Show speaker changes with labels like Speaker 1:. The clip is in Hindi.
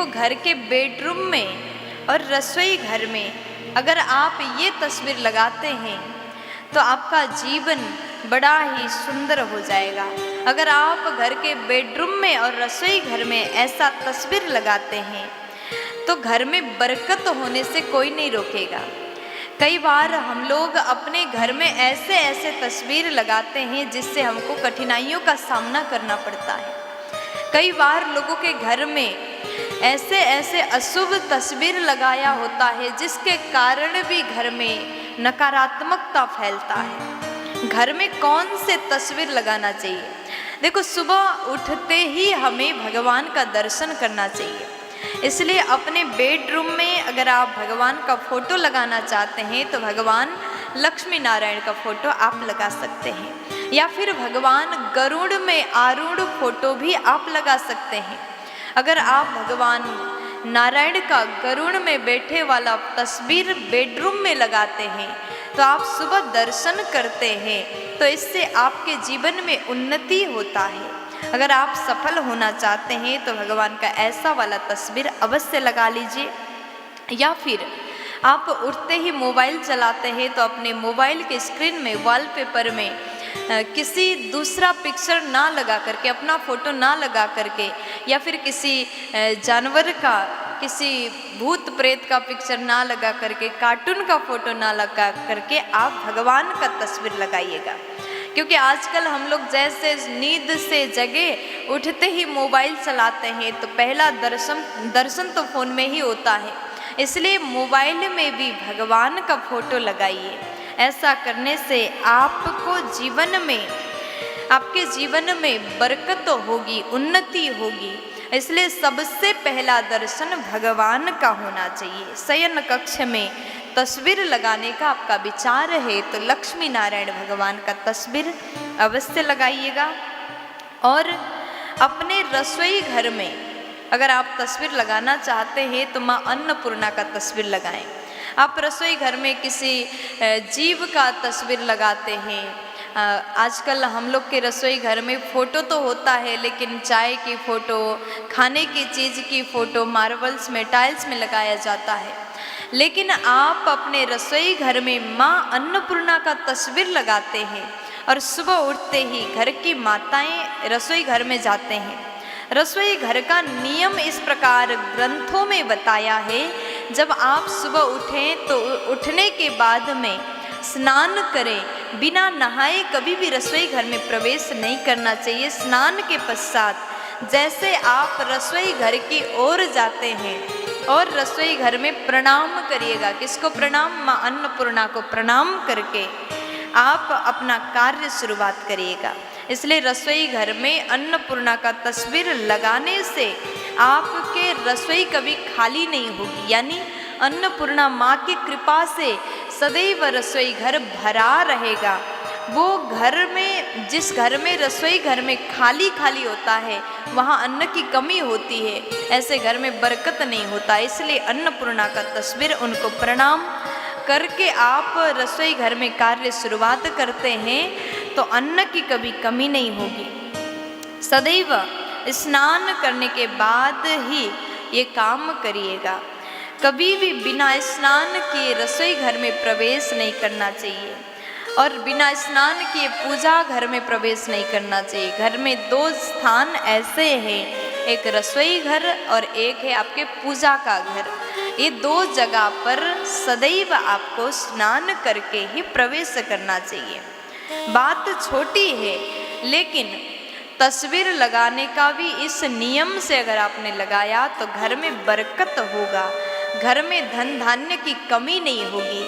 Speaker 1: देखो, घर के बेडरूम में और रसोई घर में अगर आप ये तस्वीर लगाते हैं तो आपका जीवन बड़ा ही सुंदर हो जाएगा। अगर आप घर के बेडरूम में और रसोई घर में ऐसा तस्वीर लगाते हैं तो घर में बरकत होने से कोई नहीं रोकेगा। कई बार हम लोग अपने घर में ऐसे ऐसे तस्वीर लगाते हैं जिससे हमको कठिनाइयों का सामना करना पड़ता है। कई बार लोगों के घर में ऐसे ऐसे अशुभ तस्वीर लगाया होता है जिसके कारण भी घर में नकारात्मकता फैलता है। घर में कौन से तस्वीर लगाना चाहिए? देखो, सुबह उठते ही हमें भगवान का दर्शन करना चाहिए। इसलिए अपने बेडरूम में अगर आप भगवान का फोटो लगाना चाहते हैं तो भगवान लक्ष्मी नारायण का फोटो आप लगा सकते हैं, या फिर भगवान गरुड़ में आरूढ़ फोटो भी आप लगा सकते हैं। अगर आप भगवान नारायण का गरुड़ में बैठे वाला तस्वीर बेडरूम में लगाते हैं तो आप सुबह दर्शन करते हैं तो इससे आपके जीवन में उन्नति होता है। अगर आप सफल होना चाहते हैं तो भगवान का ऐसा वाला तस्वीर अवश्य लगा लीजिए। या फिर आप उठते ही मोबाइल चलाते हैं तो अपने मोबाइल के स्क्रीन में वॉलपेपर में किसी दूसरा पिक्चर ना लगा करके, अपना फोटो ना लगा करके, या फिर किसी जानवर का, किसी भूत प्रेत का पिक्चर ना लगा करके, कार्टून का फोटो ना लगा करके आप भगवान का तस्वीर लगाइएगा। क्योंकि आजकल हम लोग जैसे नींद से जगे उठते ही मोबाइल चलाते हैं तो पहला दर्शन तो फ़ोन में ही होता है। इसलिए मोबाइल में भी भगवान का फोटो लगाइए। ऐसा करने से आपको जीवन में, आपके जीवन में बरकत होगी, उन्नति होगी। इसलिए सबसे पहला दर्शन भगवान का होना चाहिए। शयन कक्ष में तस्वीर लगाने का आपका विचार है तो लक्ष्मी नारायण भगवान का तस्वीर अवश्य लगाइएगा। और अपने रसोई घर में अगर आप तस्वीर लगाना चाहते हैं तो माँ अन्नपूर्णा का तस्वीर लगाएं। आप रसोई घर में किसी जीव का तस्वीर लगाते हैं। आजकल हम लोग के रसोई घर में फ़ोटो तो होता है, लेकिन चाय की फ़ोटो, खाने की चीज़ की फ़ोटो मार्बल्स में, टाइल्स में लगाया जाता है। लेकिन आप अपने रसोई घर में माँ अन्नपूर्णा का तस्वीर लगाते हैं और सुबह उठते ही घर की माताएं रसोई घर में जाते हैं। रसोई घर का नियम इस प्रकार ग्रंथों में बताया है, जब आप सुबह उठें तो उठने के बाद में स्नान करें, बिना नहाए कभी भी रसोई घर में प्रवेश नहीं करना चाहिए। स्नान के पश्चात जैसे आप रसोई घर की ओर जाते हैं और रसोई घर में प्रणाम करिएगा। किसको प्रणाम? माँ अन्नपूर्णा को प्रणाम करके आप अपना कार्य शुरुआत करिएगा। इसलिए रसोई घर में अन्नपूर्णा का तस्वीर लगाने से आपके रसोई कभी खाली नहीं होगी, यानी अन्नपूर्णा माँ की कृपा से सदैव रसोई घर भरा रहेगा। वो घर में, जिस घर में रसोई घर में खाली खाली होता है वहाँ अन्न की कमी होती है, ऐसे घर में बरकत नहीं होता। इसलिए अन्नपूर्णा का तस्वीर उनको प्रणाम करके आप रसोई घर में कार्य शुरुआत करते हैं तो अन्न की कभी कमी नहीं होगी। सदैव स्नान करने के बाद ही ये काम करिएगा। कभी भी बिना स्नान किए रसोई घर में प्रवेश नहीं करना चाहिए और बिना स्नान किए पूजा घर में प्रवेश नहीं करना चाहिए। घर में दो स्थान ऐसे हैं, एक रसोई घर और एक है आपके पूजा का घर। ये दो जगह पर सदैव आपको स्नान करके ही प्रवेश करना चाहिए। बात छोटी है, लेकिन तस्वीर लगाने का भी इस नियम से अगर आपने लगाया तो घर में बरकत होगा, घर में धन धान्य की कमी नहीं होगी।